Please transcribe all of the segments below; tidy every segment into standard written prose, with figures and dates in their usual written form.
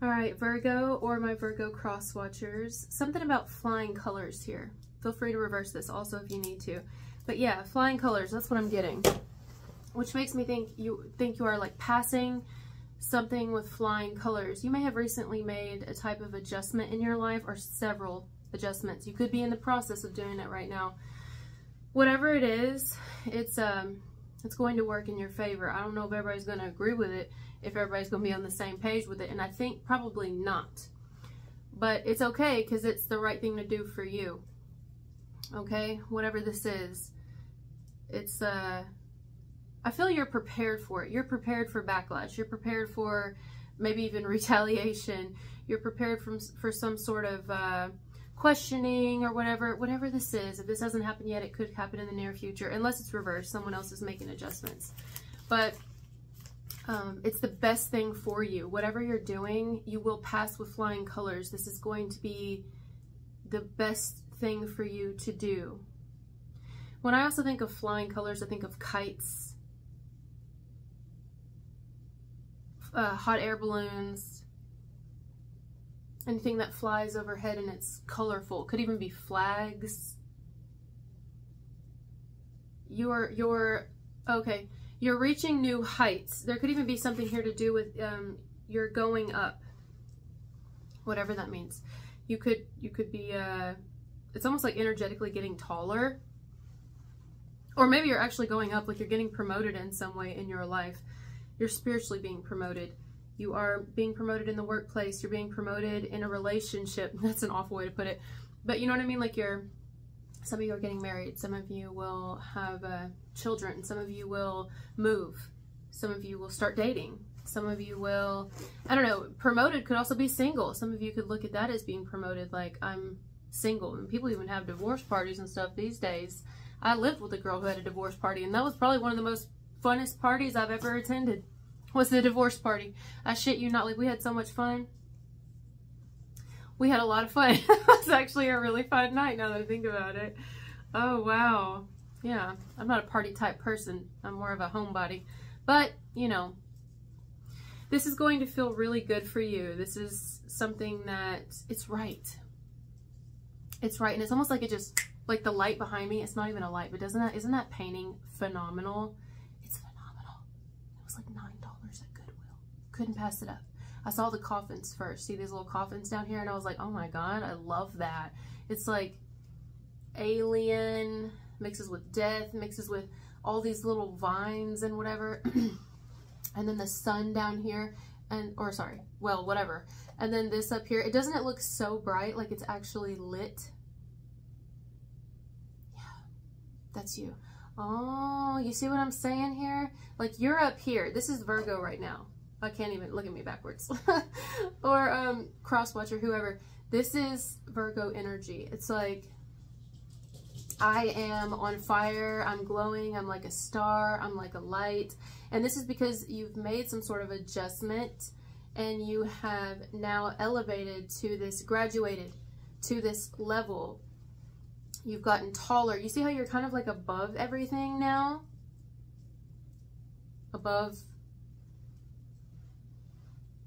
All right, Virgo or my Virgo cross watchers, something about flying colors here. Feel free to reverse this also if you need to. But yeah, flying colors, that's what I'm getting. Which makes me think you are like passing something with flying colors. You may have recently made a type of adjustment in your life, or several adjustments. You could be in the process of doing it right now. Whatever it is, it's going to work in your favor. I don't know if everybody's going to agree with it, if everybody's going to be on the same page with it, and I think probably not. But it's okay, because it's the right thing to do for you. Okay? Whatever this is, it's, I feel you're prepared for it. You're prepared for backlash. You're prepared for maybe even retaliation. You're prepared for some sort of questioning or whatever this is. If this hasn't happened yet, it could happen in the near future, unless it's reversed. Someone else is making adjustments. But it's the best thing for you. Whatever you're doing, you will pass with flying colors. This is going to be the best thing for you to do. When I also think of flying colors, I think of kites, hot air balloons, anything that flies overhead and it's colorful. Could even be flags. Okay. You're reaching new heights. There could even be something here to do with you're going up. Whatever that means. You could be it's almost like energetically getting taller. Or maybe you're actually going up, like you're getting promoted in some way in your life. You're spiritually being promoted. You are being promoted in the workplace. You're being promoted in a relationship. That's an awful way to put it. But you know what I mean? Like some of you are getting married. Some of you will have children. Some of you will move. Some of you will start dating. Some of you will, I don't know, promoted could also be single. Some of you could look at that as being promoted, like I'm single. And people even have divorce parties and stuff these days. I lived with a girl who had a divorce party, and that was probably one of the most funnest parties I've ever attended, was the divorce party. I shit you not, like we had so much fun. We had a lot of fun. It was actually a really fun night now that I think about it. Oh, wow. Yeah, I'm not a party type person. I'm more of a homebody. But, you know, this is going to feel really good for you. This is something that, it's right. It's right. And it's almost like it just, like the light behind me, it's not even a light, but isn't that painting phenomenal? It's phenomenal. It was like $9 at Goodwill. Couldn't pass it up. I saw the coffins first. See these little coffins down here? And I was like, oh my God, I love that. It's like alien, mixes with death, mixes with all these little vines and whatever. And then the sun down here, or sorry, well, whatever. And then this up here, doesn't it look so bright, like it's actually lit? Yeah, that's you. Oh, you see what I'm saying here? Like you're up here. This is Virgo right now. I can't even look at me backwards. Or cross watcher, whoever. This is Virgo energy. It's like I am on fire, I'm glowing, I'm like a star, I'm like a light. And this is because you've made some sort of adjustment and you have now elevated to this, graduated to this level. You've gotten taller. You see how you're kind of like above everything now? Above.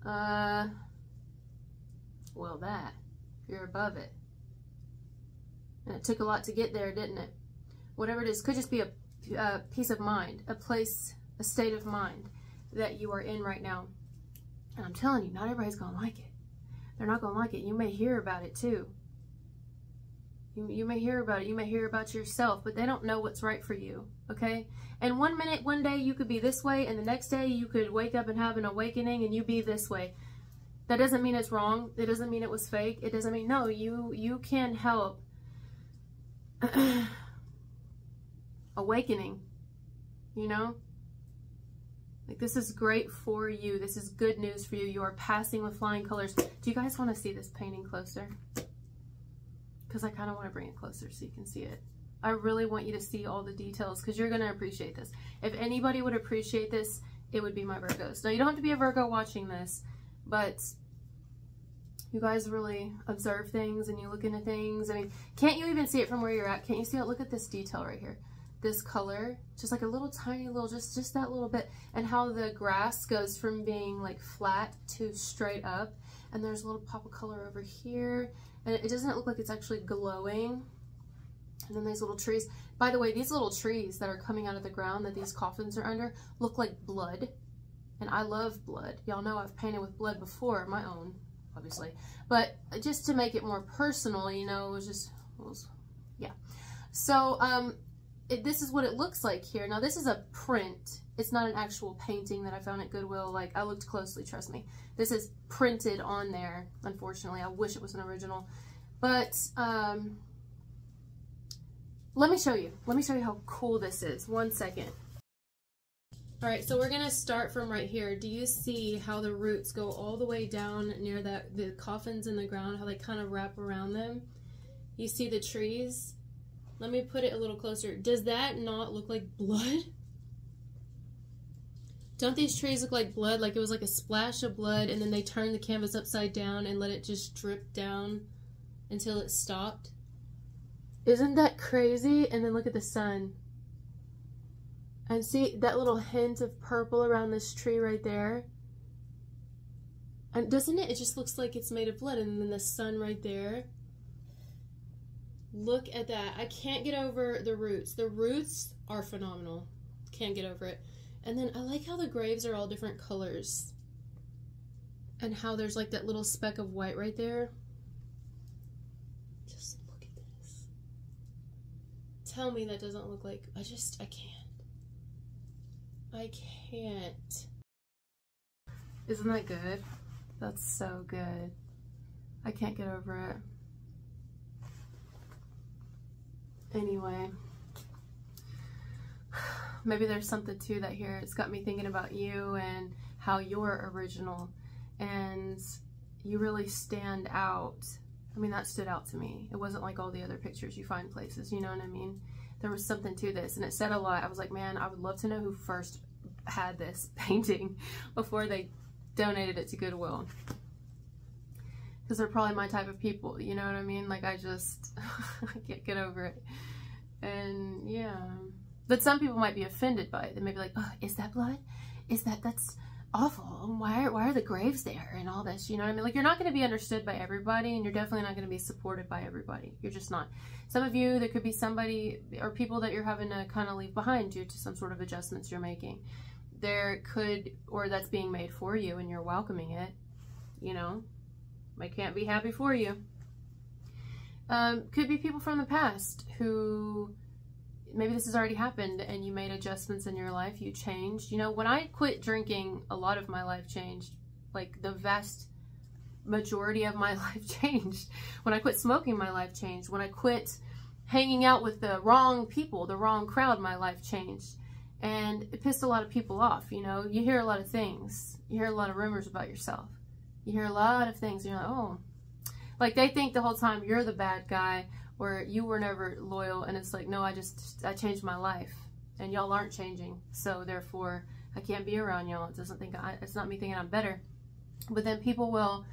Well, you're above it. And it took a lot to get there, didn't it? Whatever it is, could just be a peace of mind, a place, a state of mind that you are in right now. And I'm telling you, not everybody's going to like it. They're not going to like it. You may hear about it too. You may hear about it. You may hear about yourself, but they don't know what's right for you, okay? And one day you could be this way, and the next day you could wake up and have an awakening and you be this way. That doesn't mean it's wrong. It doesn't mean it was fake. It doesn't mean, no, you can help awakening, you know? Like this is great for you. This is good news for you. You are passing with flying colors. Do you guys want to see this painting closer? Because I kind of want to bring it closer so you can see it. I really want you to see all the details because you're going to appreciate this. If anybody would appreciate this, it would be my Virgos. Now, you don't have to be a Virgo watching this, but you guys really observe things and you look into things. I mean, can't you even see it from where you're at? Can't you see it? Look at this detail right here. this color, just like a little tiny little, just that little bit, and how the grass goes from being like flat to straight up, and there's a little pop of color over here, and it doesn't look like it's actually glowing. And then these little trees, by the way, these little trees that are coming out of the ground that these coffins are under look like blood, and I love blood. Y'all know I've painted with blood before, my own, obviously, but just to make it more personal, you know, yeah. So this is what it looks like here. Now this is a print. It's not an actual painting that I found at Goodwill. Like, I looked closely, trust me. This is printed on there, unfortunately. I wish it was an original. But let me show you. Let me show you how cool this is. 1 second. All right, so we're gonna start from right here. Do you see how the roots go all the way down near the coffins in the ground, how they kind of wrap around them? You see the trees? Let me put it a little closer. Does that not look like blood? Don't these trees look like blood? Like it was like a splash of blood, and then they turned the canvas upside down and let it just drip down until it stopped? Isn't that crazy? And then look at the sun. And see that little hint of purple around this tree right there? And doesn't it? It just looks like it's made of blood. And then the sun right there. Look at that. I can't get over the roots. The roots are phenomenal. Can't get over it. And then I like how the graves are all different colors. And how there's like that little speck of white right there. Just look at this. Tell me that doesn't look like... I can't. I can't. Isn't that good? That's so good. I can't get over it. Anyway, maybe there's something to that here. It's got me thinking about you and how you're original and you really stand out. I mean, that stood out to me. It wasn't like all the other pictures you find places, you know what I mean? There was something to this, and it said a lot. I was like, man, I would love to know who first had this painting before they donated it to Goodwill. Because they're probably my type of people, you know what I mean? Like, I can't get over it. And yeah. But some people might be offended by it. They may be like, oh, is that blood? That's awful. Why are the graves there and all this? You know what I mean? Like, you're not going to be understood by everybody, and you're definitely not going to be supported by everybody. You're just not. Some of you, there could be somebody or people that you're having to kind of leave behind due to some sort of adjustments you're making. There could, or that's being made for you and you're welcoming it, you know? I can't be happy for you. Could be people from the past who maybe this has already happened and you made adjustments in your life, you changed. You know, when I quit drinking, a lot of my life changed. Like, the vast majority of my life changed. When I quit smoking, my life changed. When I quit hanging out with the wrong people, the wrong crowd, my life changed. And it pissed a lot of people off, you know. You hear a lot of things. You hear a lot of rumors about yourself. You hear a lot of things, and you're like, oh. Like, they think the whole time you're the bad guy, or you were never loyal, and it's like, no, I changed my life, and y'all aren't changing, so therefore, I can't be around y'all. It's not me thinking I'm better. But then people will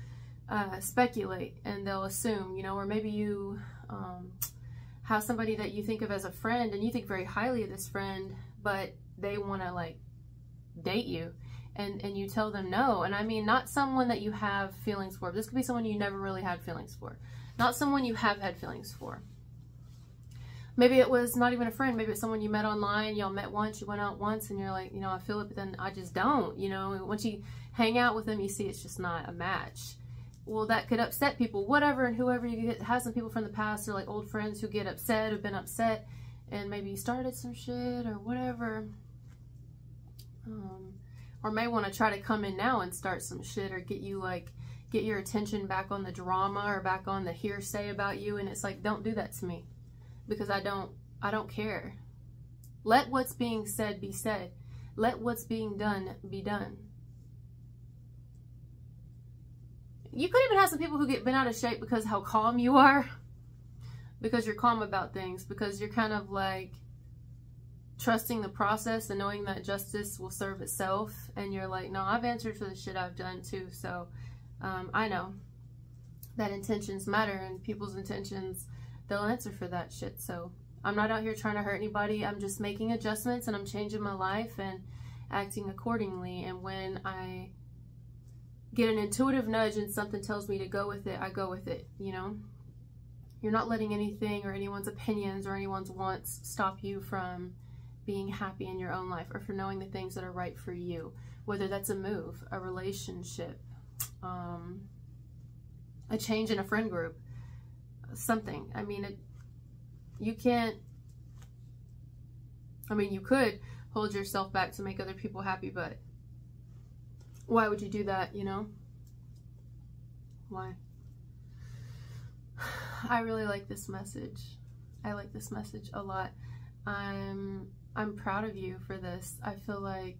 speculate, and they'll assume, you know, or maybe you have somebody that you think of as a friend, and you think very highly of this friend, but they want to, like, date you. And you tell them no. And I mean, not someone that you have feelings for. This could be someone you never really had feelings for. Not someone you have had feelings for. Maybe it was not even a friend. Maybe it's someone you met online. Y'all met once. You went out once. And you're like, you know, I feel it, but then I just don't. You know, once you hang out with them, you see it's just not a match. Well, that could upset people. Whatever and whoever you get. Have some people from the past or like old friends who get upset, have been upset. And maybe you started some shit or whatever. Or may want to try to come in now and start some shit or get your attention back on the drama or back on the hearsay about you. And it's like, don't do that to me, because I don't care. Let what's being said be said. Let what's being done be done. You could even have some people who get bent out of shape because how calm you are, because you're calm about things, because you're kind of like trusting the process and knowing that justice will serve itself, and you're like, no, I've answered for the shit I've done too, so I know that intentions matter, and people's intentions, they'll answer for that shit. So I'm not out here trying to hurt anybody. I'm just making adjustments and I'm changing my life and acting accordingly. And when I get an intuitive nudge and something tells me to go with it, I go with it, you know? You're not letting anything or anyone's opinions or anyone's wants stop you from being happy in your own life or for knowing the things that are right for you. Whether that's a move, a relationship, a change in a friend group, something. I mean, you can't, I mean, you could hold yourself back to make other people happy, but why would you do that, you know? Why? I really like this message. I like this message a lot. I'm proud of you for this. I feel like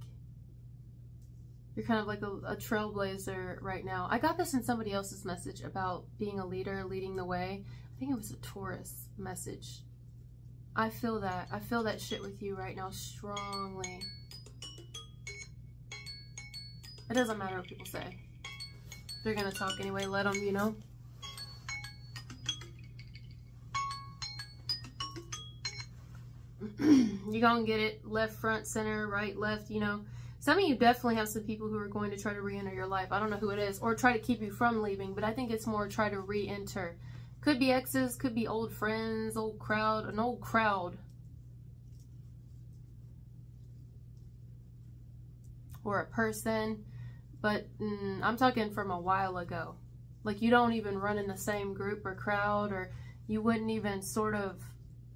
you're kind of like a trailblazer right now. I got this in somebody else's message about being a leader, leading the way. I think it was a Taurus message. I feel that. I feel that shit with you right now strongly. It doesn't matter what people say. They're gonna talk anyway. Let them, you know? You're gonna get it. Left, front, center, right, left, you know? Some of you definitely have some people who are going to try to re-enter your life. I don't know who it is. Or try to keep you from leaving. But I think it's more try to re-enter. Could be exes. Could be old friends. Old crowd. An old crowd. Or a person. But I'm talking from a while ago. Like you don't even run in the same group or crowd. Or you wouldn't even sort of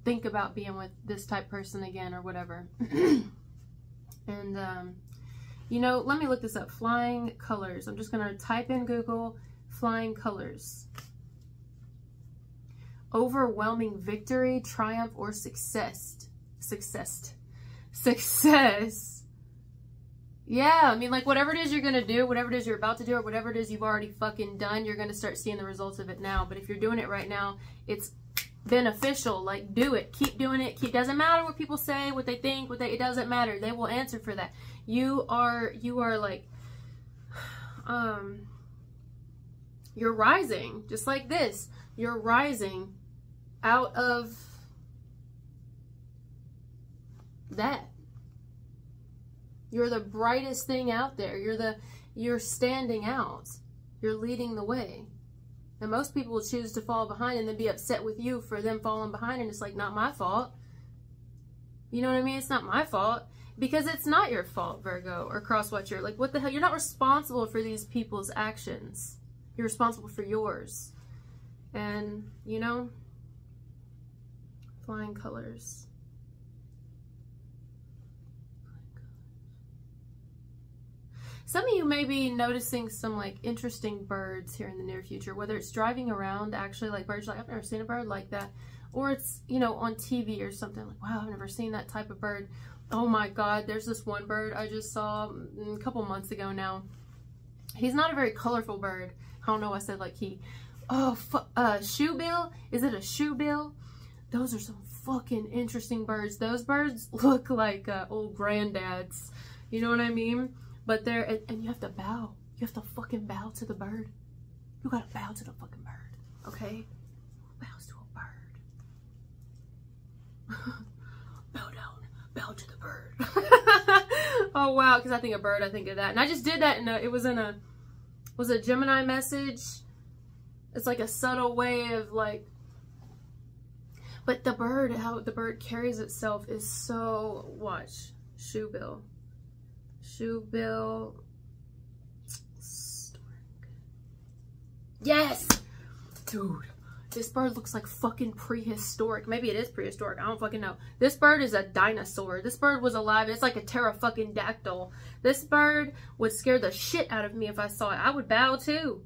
think about being with this type of person again or whatever. And, you know, let me look this up. Flying colors. I'm just going to type in Google flying colors. Overwhelming victory, triumph, or success. Success. Yeah, I mean, like, whatever it is you're going to do, whatever it is you're about to do, or whatever it is you've already fucking done, you're going to start seeing the results of it now. But if you're doing it right now, it's beneficial. Like, do it. Keep doing it. Doesn't matter what people say, what they think, it doesn't matter. They will answer for that. You are like, you're rising, just like this. You're rising out of that. You're the brightest thing out there. You're standing out. You're leading the way. And most people will choose to fall behind and then be upset with you for them falling behind. And it's like, not my fault. You know what I mean? It's not my fault. Because it's not your fault, Virgo or cross-watcher. Like, what the hell? You're not responsible for these people's actions. You're responsible for yours. And, you know, flying colors. Some of you may be noticing some, like, interesting birds here in the near future. Whether it's driving around, actually, like, birds, like, I've never seen a bird like that. Or it's, you know, on TV or something. Like, wow, I've never seen that type of bird. Oh my God, there's this one bird I just saw a couple months ago now. He's not a very colorful bird. I don't know why I said like he. Oh, shoebill? Is it a shoebill? Those are some fucking interesting birds. Those birds look like old granddad's. You know what I mean? But they're, and you have to bow. You have to fucking bow to the bird. You gotta bow to the fucking bird. Okay? Bows to a bird. Bow down. Bow to the bird. Oh wow, because I think of bird, I think of that. And I just did that in it was a Gemini message. It's like a subtle way of like, but the bird, how the bird carries itself is so, watch, shoebill. Shoebill. Yes! Dude. This bird looks like fucking prehistoric. Maybe it is prehistoric. I don't fucking know. This bird is a dinosaur. This bird was alive. It's like a pterodactyl. This bird would scare the shit out of me if I saw it. I would bow too.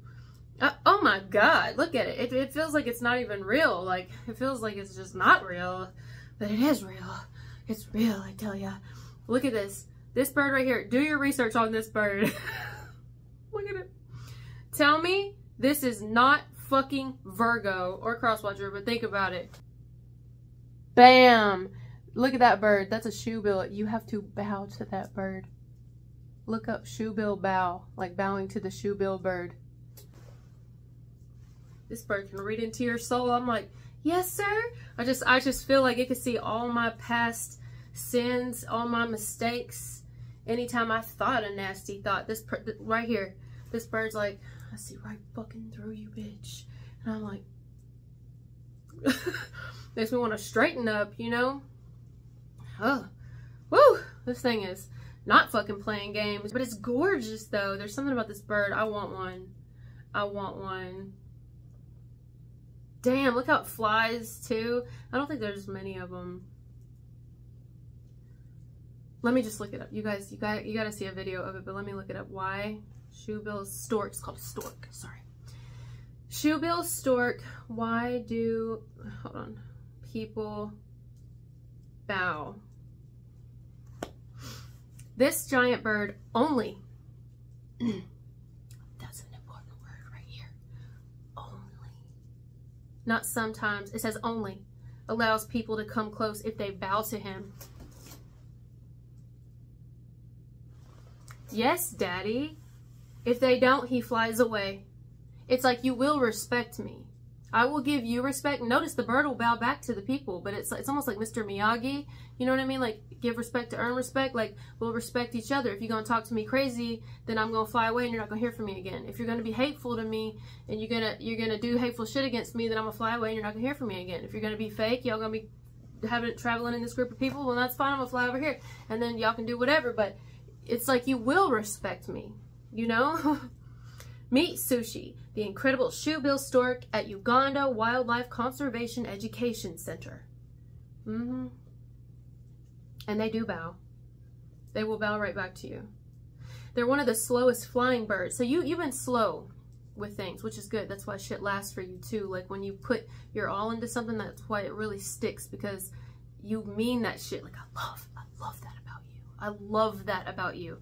Oh my God. Look at it. It feels like it's not even real. Like, it feels like it's just not real. But it is real. It's real, I tell ya. Look at this. This bird right here. Do your research on this bird. Look at it. Tell me this is not fucking Virgo or crosswatcher, but think about it. Bam! Look at that bird. That's a shoebill. You have to bow to that bird. Look up shoebill bow, like bowing to the shoebill bird. This bird can read into your soul. I'm like, Yes, sir. I just feel like it could see all my past sins, all my mistakes. Anytime I thought a nasty thought, right here, this bird's like, I see right fucking through you, bitch. And I'm like, makes me want to straighten up, you know? Oh, woo! This thing is not fucking playing games, but it's gorgeous though. There's something about this bird. I want one. I want one. Damn, look how it flies too. I don't think there's many of them. Let me just look it up. You guys, you gotta see a video of it, but let me look it up. Why shoebill stork? It's called stork. Sorry. Shoebill stork. Why do, hold on, people bow? This giant bird only. That's an important word right here. Only. Not sometimes. It says only. Allows people to come close if they bow to him. Yes, Daddy. If they don't, he flies away. It's like, you will respect me. I will give you respect. Notice the bird will bow back to the people, but it's almost like Mr. Miyagi. You know what I mean? Like, give respect to earn respect. Like, we'll respect each other. If you're going to talk to me crazy, then I'm going to fly away and you're not going to hear from me again. If you're going to be hateful to me and you're going to do hateful shit against me, then I'm going to fly away and you're not going to hear from me again. If you're going to be fake, y'all going to be traveling in this group of people, well, that's fine. I'm going to fly over here. And then y'all can do whatever, but it's like, you will respect me, you know? Meet Sushi, the incredible shoebill stork at Uganda Wildlife Conservation Education Center. And they do bow. They will bow right back to you. They're one of the slowest flying birds. So you've been slow with things, which is good. That's why shit lasts for you too. Like, when you put your all into something, that's why it really sticks, because you mean that shit. Like, I love that about you. I love that about you.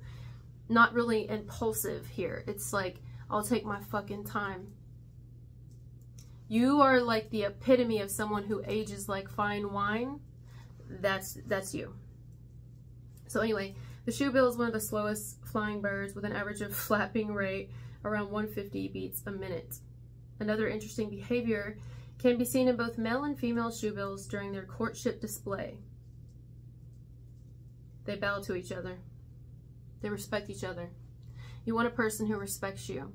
Not really impulsive here. It's like, I'll take my fucking time. You are like the epitome of someone who ages like fine wine. That's you. So anyway, the shoebill is one of the slowest flying birds with an average of flapping rate around 150 beats a minute. Another interesting behavior can be seen in both male and female shoebills during their courtship display. They bow to each other. They respect each other. You want a person who respects you.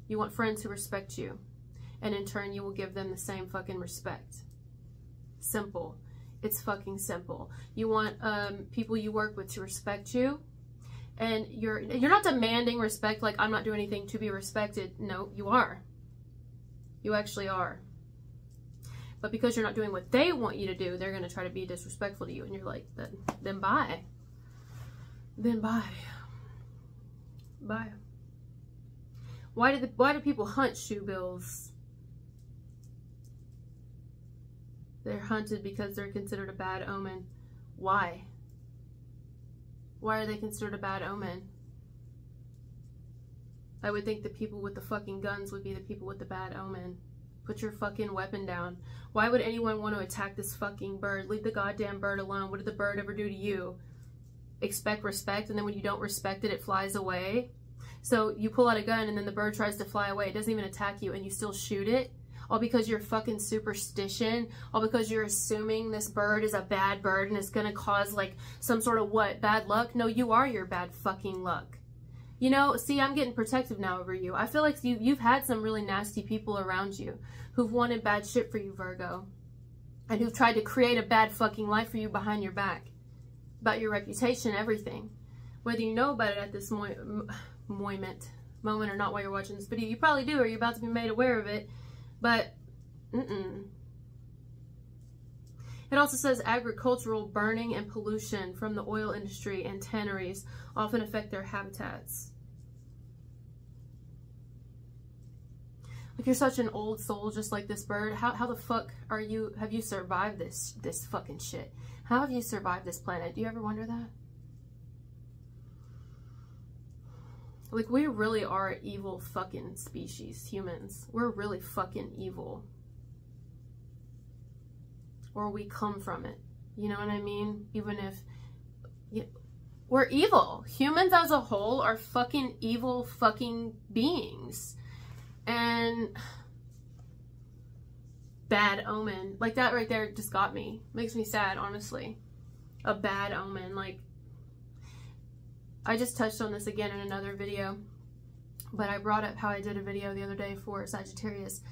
You want friends who respect you. And in turn, you will give them the same fucking respect. Simple. It's fucking simple. You want people you work with to respect you. And you're not demanding respect, like, I'm not doing anything to be respected. No, you are. You actually are. But because you're not doing what they want you to do, they're going to try to be disrespectful to you. And you're like, then bye. Then bye. Bye. Why do people hunt shoebills? They're hunted because they're considered a bad omen. Why? Why are they considered a bad omen? I would think the people with the fucking guns would be the people with the bad omen. Put your fucking weapon down. Why would anyone want to attack this fucking bird? Leave the goddamn bird alone. What did the bird ever do to you? Expect respect, and then when you don't respect it, it flies away. So you pull out a gun and then the bird tries to fly away. It doesn't even attack you and you still shoot it. All because you're fucking superstition. All because you're assuming this bird is a bad bird and it's going to cause like some sort of what? Bad luck? No, you are your bad fucking luck. You know, see, I'm getting protective now over you. I feel like you've had some really nasty people around you who've wanted bad shit for you, Virgo. And who've tried to create a bad fucking life for you behind your back. About your reputation, everything. Whether you know about it at this moment or not while you're watching this video, you probably do, or you're about to be made aware of it. But, It also says agricultural burning and pollution from the oil industry and tanneries often affect their habitats. Like, you're such an old soul, just like this bird. How the fuck have you survived this fucking shit? How have you survived this planet? Do you ever wonder that? Like, we really are an evil fucking species, humans. We're really fucking evil. Or we come from it. You know what I mean? Even if... we're evil. Humans as a whole are fucking evil fucking beings. And bad omen. Like, that right there just got me. Makes me sad, honestly. A bad omen. Like, I just touched on this again in another video, but I brought up how I did a video the other day for Sagittarius.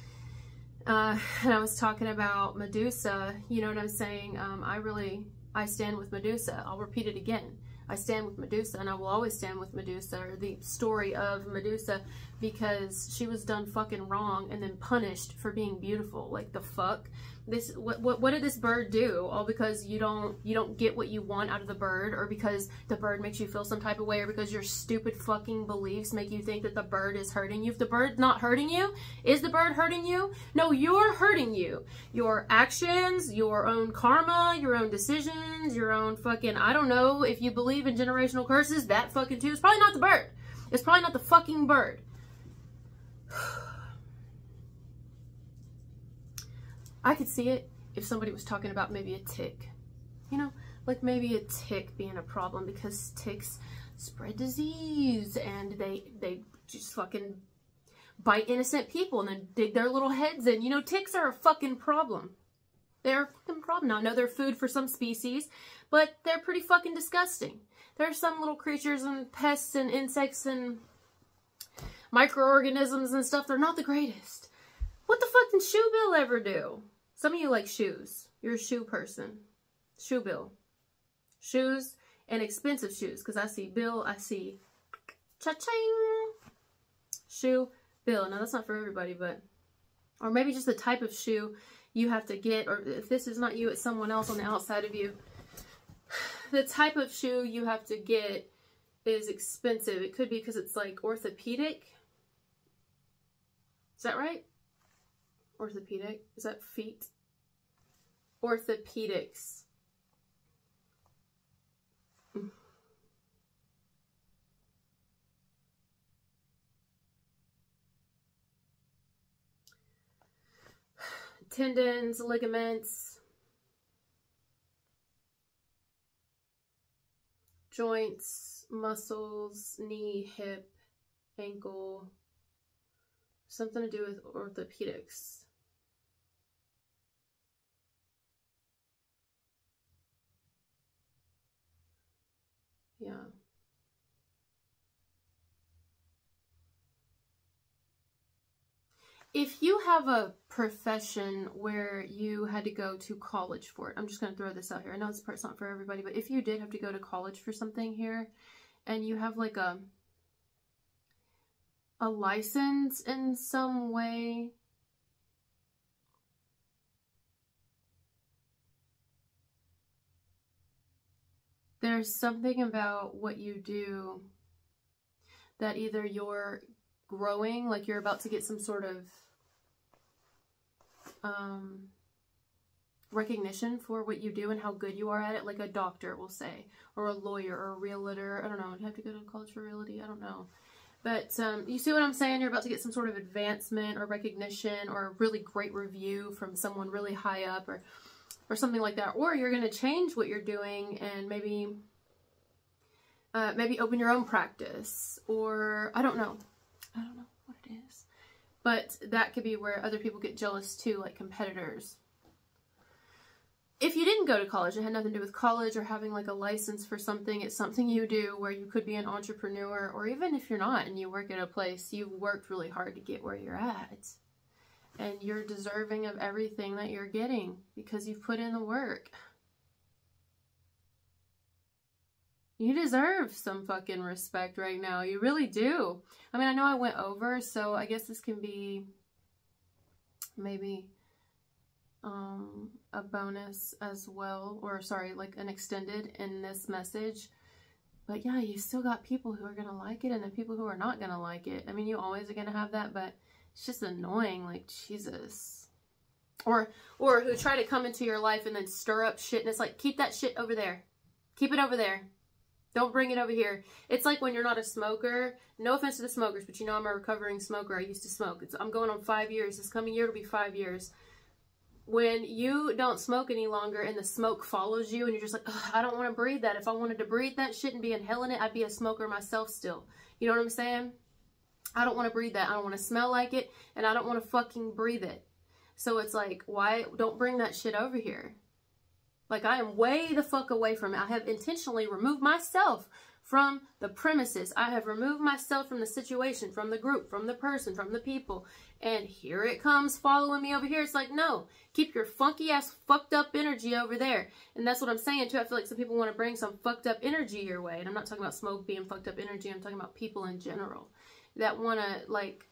And I was talking about Medusa. You know what I'm saying? I stand with Medusa. I'll repeat it again. I stand with Medusa, and I will always stand with Medusa, or the story of Medusa, because she was done fucking wrong and then punished for being beautiful. Like, the fuck? This, what did this bird do? All because you don't get what you want out of the bird, or because the bird makes you feel some type of way, or because your stupid fucking beliefs make you think that the bird is hurting you. If the bird's not hurting you, is the bird hurting you? No, you're hurting you. Your actions, your own karma, your own decisions, your own fucking, I don't know, if you believe in generational curses, that fucking too. It's probably not the bird. It's probably not the fucking bird. I could see it if somebody was talking about maybe a tick. You know, like maybe a tick being a problem, because ticks spread disease and they just fucking bite innocent people and then dig their little heads in. You know, ticks are a fucking problem. They're a fucking problem. Now, I know they're food for some species, but they're pretty fucking disgusting. There are some little creatures and pests and insects and microorganisms and stuff. They're not the greatest. What the fuck did Shoe Bill ever do? Some of you like shoes. You're a shoe person. Shoe Bill. Shoes, and expensive shoes. Because I see Bill, I see cha-ching. Shoe Bill. Now, that's not for everybody, but... Or maybe just the type of shoe you have to get. Or if this is not you, it's someone else on the outside of you. The type of shoe you have to get is expensive. It could be because it's like orthopedic. Is that right? Orthopedic. Is that feet? Orthopedics. Tendons, ligaments, joints, muscles, knee, hip, ankle. Something to do with orthopedics. Yeah. If you have a profession where you had to go to college for it, I'm just going to throw this out here. I know this part's not for everybody, but if you did have to go to college for something here, and you have like a license in some way, there's something about what you do that either you're growing, like you're about to get some sort of recognition for what you do and how good you are at it, like a doctor will say, or a lawyer, or a realtor. I don't know. Do you have to go to college for realty? I don't know. But you see what I'm saying? You're about to get some sort of advancement or recognition or a really great review from someone really high up, or something like that. Or you're going to change what you're doing and maybe open your own practice, or I don't know. I don't know what it is. But that could be where other people get jealous too, like competitors. If you didn't go to college, it had nothing to do with college or having like a license for something. It's something you do where you could be an entrepreneur, or even if you're not and you work at a place, you've worked really hard to get where you're at. And you're deserving of everything that you're getting because you've put in the work. You deserve some fucking respect right now. You really do. I mean, I know I went over, so I guess this can be maybe a bonus as well. Or, sorry, like an extended in this message. But yeah, you still got people who are going to like it and then people who are not going to like it. I mean, you always are going to have that, but it's just annoying. Like, Jesus. Or who try to come into your life and then stir up shit. And it's like, keep that shit over there. Keep it over there. Don't bring it over here. It's like when you're not a smoker. No offense to the smokers, but you know I'm a recovering smoker. I used to smoke. I'm going on 5 years. This coming year will be 5 years. When you don't smoke any longer and the smoke follows you and you're just like, I don't want to breathe that. If I wanted to breathe that shit and be inhaling it, I'd be a smoker myself still. You know what I'm saying? I don't want to breathe that. I don't want to smell like it, and I don't want to fucking breathe it. So it's like, why don't bring that shit over here? Like, I am way the fuck away from it. I have intentionally removed myself from the premises. I have removed myself from the situation, from the group, from the person, from the people. And here it comes following me over here. It's like, no, keep your funky ass fucked up energy over there. And that's what I'm saying too. I feel like some people want to bring some fucked up energy your way. And I'm not talking about smoke being fucked up energy. I'm talking about people in general that want to, like,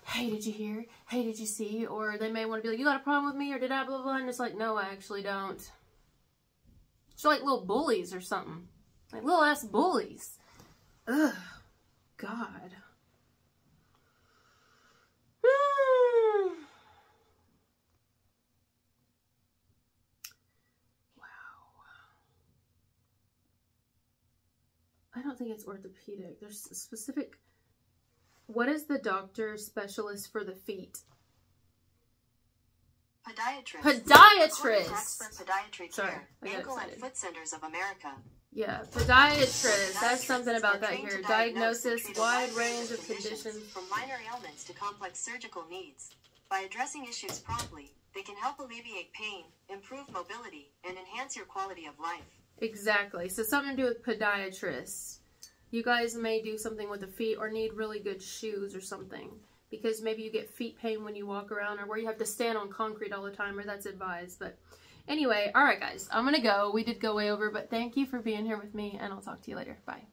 hey, did you hear? Hey, did you see? Or they may want to be like, you got a problem with me? Or did I blah, blah, blah? And it's like, no, I actually don't. It's like little bullies or something. Like little ass bullies. Ugh. God. Wow. I don't think it's orthopedic. There's a specific... What is the doctor specialist for the feet? Podiatrist. Podiatrist. Expert podiatry Sorry, care. I got Ankle and excited. Foot Centers of America. Yeah, podiatrist. That's something about that here. Diagnosis, wide range of conditions. From minor ailments to complex surgical needs. By addressing issues promptly, they can help alleviate pain, improve mobility, and enhance your quality of life. Exactly. So something to do with podiatrists. You guys may do something with the feet or need really good shoes or something. Because maybe you get feet pain when you walk around, or where you have to stand on concrete all the time, or that's advised. But anyway, all right, guys, I'm going to go. We did go way over, but thank you for being here with me, and I'll talk to you later. Bye.